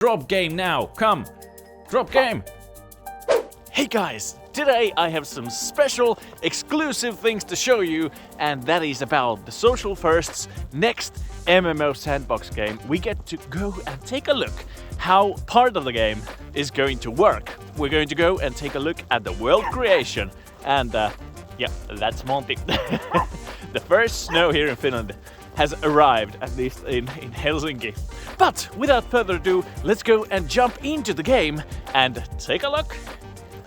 Drop game now, come! Drop game! Hey guys, today I have some special exclusive things to show you, and that is about the Social First's next MMO sandbox game. We get to go and take a look how part of the game is going to work. We're going to go and take a look at the world creation, and yeah, that's Monty. The first snow here in Finland has arrived, at least in Helsinki. But without further ado, let's go and jump into the game and take a look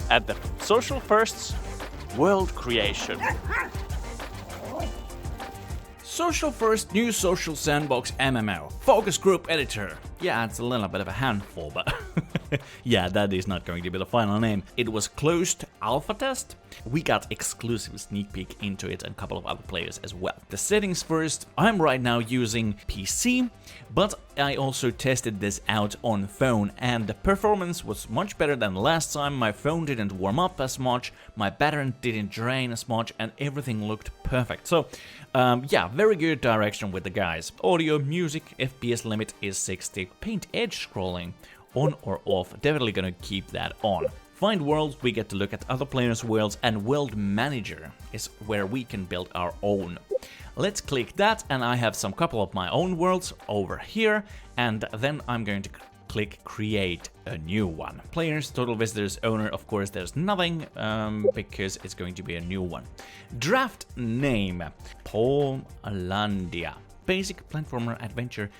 at the Social First's world creation. Social First new social sandbox MMO. Focus group editor. Yeah, it's a little bit of a handful, but yeah, that is not going to be the final name. It was closed alpha test. We got exclusive sneak peek into it and a couple of other players as well. The settings first. I'm right now using PC, but I also tested this out on phone and the performance was much better than last time. My phone didn't warm up as much, my battery didn't drain as much, and everything looked perfect. So yeah, very good direction with the guys. Audio, music, FPS limit is 60. Paint edge scrolling on or off, definitely gonna keep that on. Find worlds, we get to look at other players' worlds, and world manager is where we can build our own. Let's click that, and I have some couple of my own worlds over here, and then I'm going to click create a new one. Players, total visitors, owner, of course there's nothing, because it's going to be a new one. Draft name, Polandia. Basic platformer adventure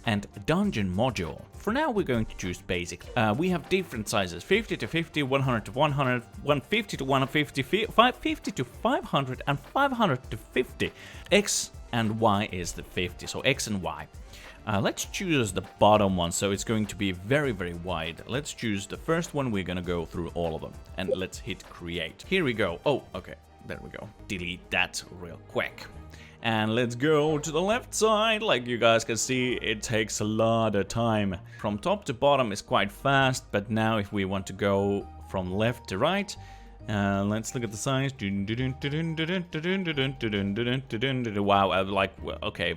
and dungeon module. For now we're going to choose basic. We have different sizes, 50 to 50, 100 to 100, 150 to 150, 550 to 500, and 500 to 50. X and Y is the 50, so X and Y. Let's choose the bottom one, so it's going to be very, very wide. Let's choose the first one, we're gonna go through all of them, and let's hit create. Here we go. Oh, okay, there we go. Delete that real quick. And let's go to the left side. Like you guys can see, it takes a lot of time. From top to bottom is quite fast, but now if we want to go from left to right, let's look at the size. Wow, like, okay.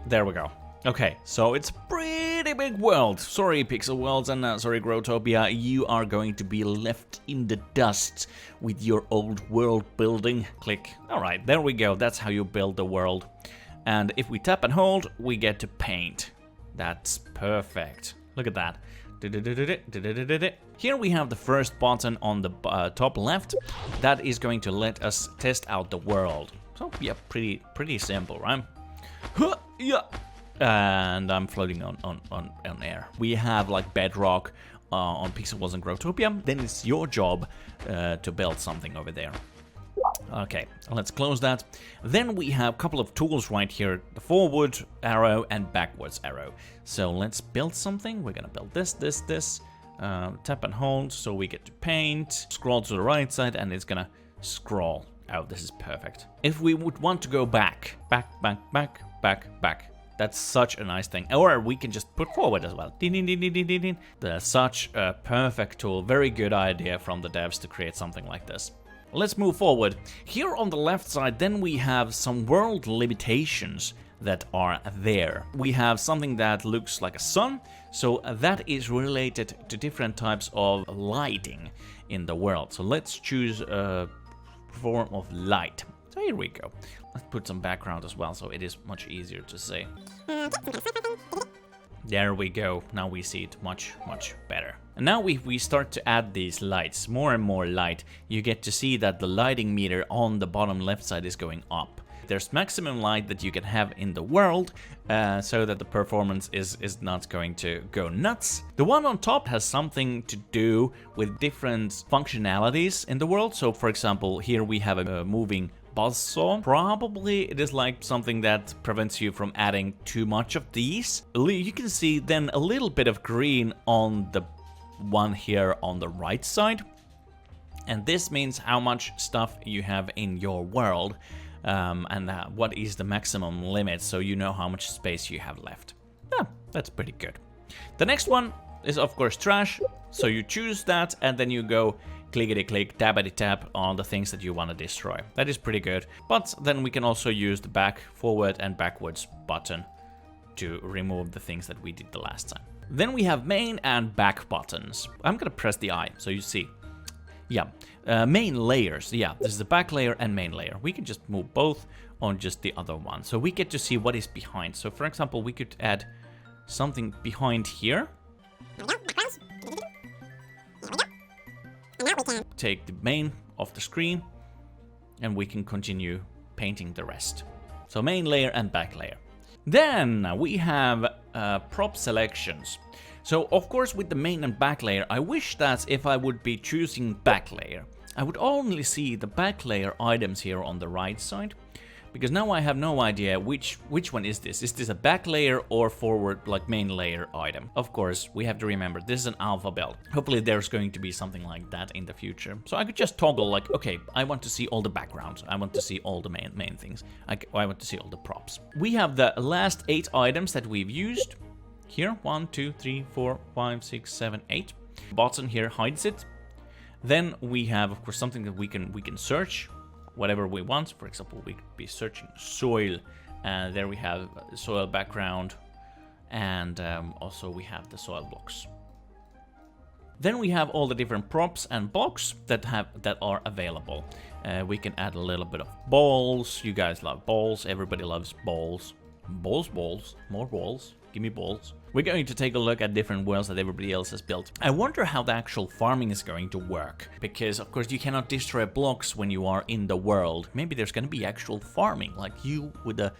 There we go. Okay, so it's a pretty big world. Sorry, Pixel Worlds, and sorry, Growtopia, you are going to be left in the dust with your old world building. Click. Alright, there we go. That's how you build the world. And if we tap and hold, we get to paint. That's perfect. Look at that. Here we have the first button on the top left. That is going to let us test out the world. So, yeah, pretty simple, right? Yeah. And I'm floating on air. We have like bedrock on Pixel Worlds and Growtopia. Then it's your job to build something over there. Okay, let's close that. Then we have a couple of tools right here, the forward arrow and backwards arrow. So let's build something. We're gonna build this. Tap and hold so we get to paint. Scroll to the right side and it's gonna scroll. Oh, this is perfect. If we would want to go back. That's such a nice thing. Or we can just put forward as well. That's such a perfect tool. Very good idea from the devs to create something like this. Let's move forward. Here on the left side, then we have some world limitations that are there. We have something that looks like a sun. So that is related to different types of lighting in the world. So let's choose a form of light. So here we go. Let's put some background as well, so it is much easier to see. There we go. Now we see it much better. And now if we start to add these lights, more and more light, you get to see that the lighting meter on the bottom left side is going up. There's maximum light that you can have in the world, so that the performance is not going to go nuts. The one on top has something to do with different functionalities in the world. So for example, here we have a moving buzzsaw. Probably it is like something that prevents you from adding too much of these. You can see then a little bit of green on the one here on the right side. And this means how much stuff you have in your world. And what is the maximum limit, so you know how much space you have left. Yeah, that's pretty good. The next one is of course trash, so you choose that and then you go clickety-click, tappity-tap on the things that you want to destroy. That is pretty good, but then we can also use the back, forward and backwards button to remove the things that we did the last time. Then we have main and back buttons. I'm gonna press the I, so you see. Yeah, main layers. Yeah, this is the back layer and main layer. We can just move both on just the other one. So we get to see what is behind. So for example, we could add something behind here. Take the main off the screen and we can continue painting the rest. So main layer and back layer. Then we have prop selections. So of course with the main and back layer, I wish that if I would be choosing back layer, I would only see the back layer items here on the right side. Because now I have no idea which one is this. Is this a back layer or forward, like main layer item? Of course, we have to remember this is an alpha build. Hopefully there's going to be something like that in the future. So I could just toggle like, okay, I want to see all the backgrounds. I want to see all the main things. I want to see all the props. We have the last 8 items that we've used. Here, 1, 2, 3, 4, 5, 6, 7, 8. Button here hides it. Then we have, of course, something that we can search whatever we want. For example, we could be searching soil. There we have soil background, and also we have the soil blocks. Then we have all the different props and blocks that are available. We can add a little bit of balls. You guys love balls. Everybody loves balls. Balls, more balls. Give me balls. We're going to take a look at different worlds that everybody else has built. I wonder how the actual farming is going to work. Because, of course, you cannot destroy blocks when you are in the world. Maybe there's going to be actual farming, like you with a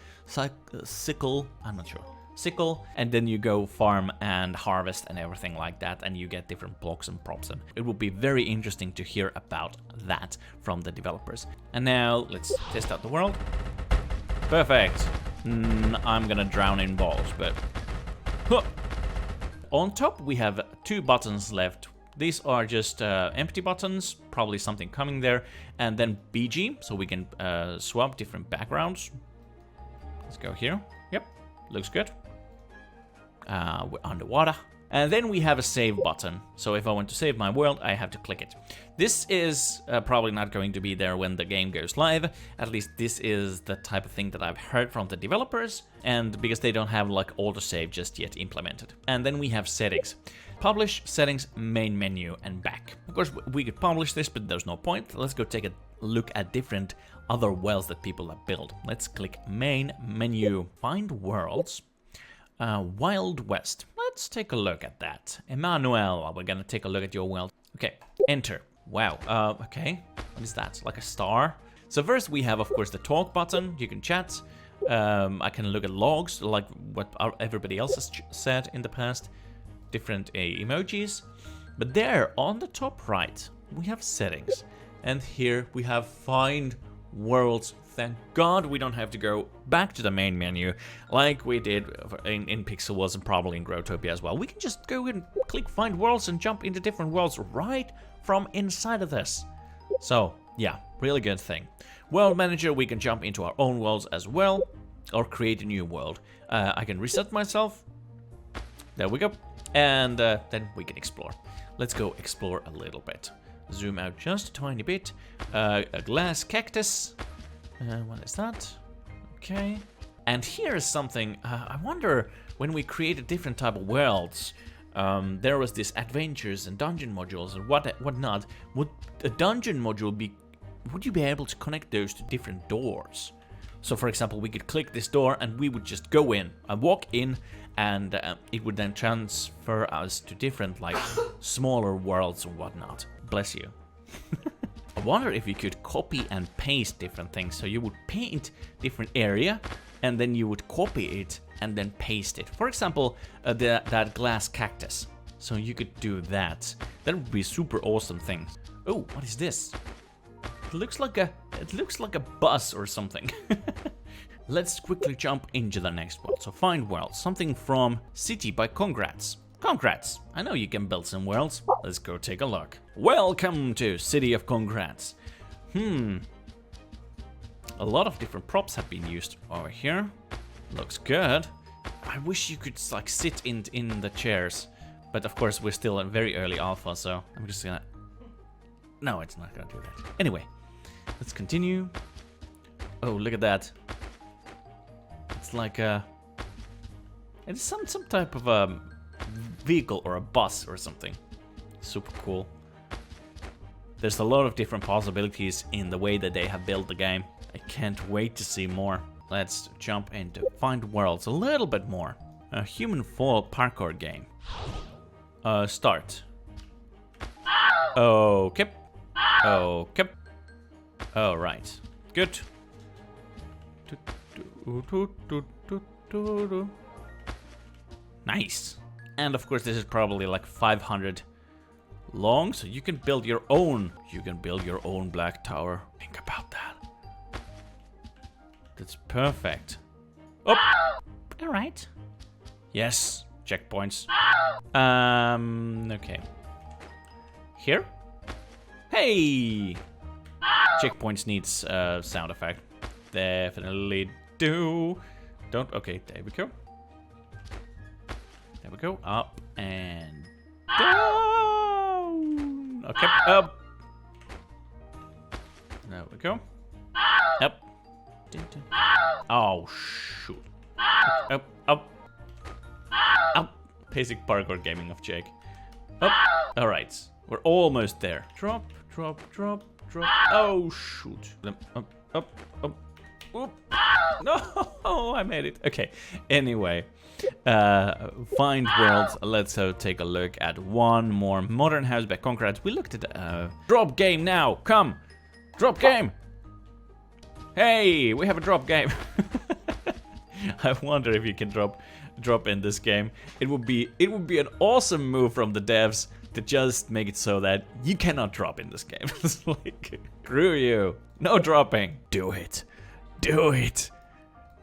sickle, I'm not sure. Sickle, and then you go farm and harvest and everything like that, and you get different blocks and props. And it will be very interesting to hear about that from the developers. And now, let's test out the world. Perfect. I'm gonna drown in balls, but... Huh. On top we have 2 buttons left. These are just empty buttons, probably something coming there. And then BG, so we can swap different backgrounds. Let's go here. Yep, looks good. We're underwater. And then we have a save button. So if I want to save my world, I have to click it. This is probably not going to be there when the game goes live. At least this is the type of thing that I've heard from the developers. And because they don't have like autosave just yet implemented. And then we have settings. Publish, settings, main menu, and back. Of course, we could publish this, but there's no point. Let's go take a look at different other worlds that people have built. Let's click main menu, find worlds. Wild West. Let's take a look at that. Emmanuel, we're gonna take a look at your world. Okay, enter. Wow, okay. What is that? Like a star? So first we have, of course, the talk button. You can chat. I can look at logs, like what everybody else has said in the past. Different emojis. But there, on the top right, we have settings. And here we have find worlds. Thank God we don't have to go back to the main menu like we did in Pixel Worlds and probably in Growtopia as well. We can just go and click find worlds and jump into different worlds right from inside of this. So, yeah, really good thing. World Manager, we can jump into our own worlds as well, or create a new world. I can reset myself. There we go. And then we can explore. Let's go explore a little bit. Zoom out just a tiny bit. A glass cactus. What is that? Okay. And here is something, I wonder, when we created different type of worlds, there was this adventures and dungeon modules and whatnot. Would a dungeon module be, would you be able to connect those to different doors? So for example, we could click this door and we would just go in and walk in, and it would then transfer us to different, like, smaller worlds and whatnot. Bless you. I wonder if you could copy and paste different things. So you would paint different area, and then you would copy it and then paste it. For example, that glass cactus. So you could do that. That would be a super awesome thing. Oh, what is this? It looks like a bus or something. Let's quickly jump into the next world. So find world. Something from City by Congrats. Congrats! I know you can build some worlds. Let's go take a look. Welcome to City of Congrats. A lot of different props have been used over here. Looks good. I wish you could like sit in the chairs. But of course we're still in very early alpha, so I'm just gonna... No, it's not gonna do that. Anyway, let's continue. Oh, look at that. It's like a... It's some type of a vehicle or a bus or something. Super cool. There's a lot of different possibilities in the way that they have built the game. I can't wait to see more. Let's jump into Find Worlds a little bit more. A human fall parkour game. Start. Okay. Okay. Alright. Good. Nice. And of course this is probably like 500 long, so you can build your own. You can build your own black tower. Think about that. That's perfect. Oh! Alright. Yes. Checkpoints. Okay. Here? Hey! Checkpoints needs sound effect. Definitely do. Don't. Okay, there we go. There we go. Up and down. Okay, up. There we go. Up. Oh, shoot. Up, up. Up. Basic parkour gaming of Jake. Up. Alright. We're almost there. Drop, drop, drop, drop. Oh, shoot. Up, up, up. Oop. No, I made it. Okay. Anyway, Find Worlds. Let's take a look at one more modern house by Conquerad. We looked at drop game now. Come, drop game. Hey, we have a drop game. I wonder if you can drop in this game. It would be an awesome move from the devs to just make it so that you cannot drop in this game. It's like, screw you. No dropping. Do it. Do it.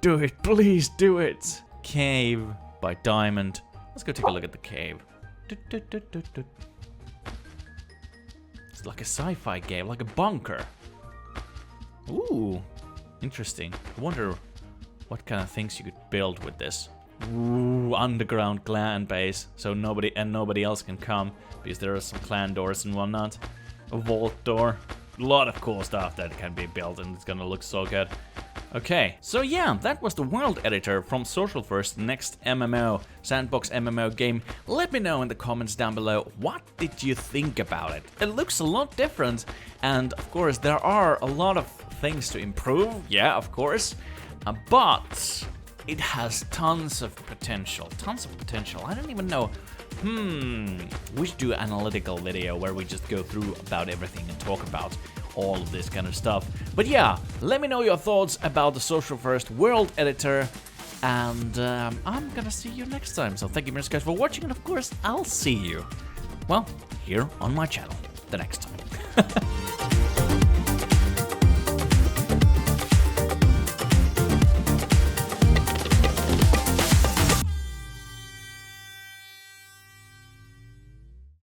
Do it. Please do it. Cave by Diamond. Let's go take a look at the cave. It's like a sci-fi game, like a bunker. Ooh, interesting. I wonder what kind of things you could build with this. Ooh, underground clan base, so nobody else can come because there are some clan doors and whatnot. A vault door. A lot of cool stuff that can be built, and it's gonna look so good. Okay, so yeah, that was the world editor from Social First next MMO, sandbox MMO game. Let me know in the comments down below, what did you think about it? It looks a lot different, and of course there are a lot of things to improve, yeah, of course, but it has tons of potential, I don't even know. We should do an analytical video where we just go through about everything and talk about all of this kind of stuff. But yeah, let me know your thoughts about the Social First world editor, and I'm gonna see you next time. So thank you very much guys for watching, and of course I'll see you, well, here on my channel the next time.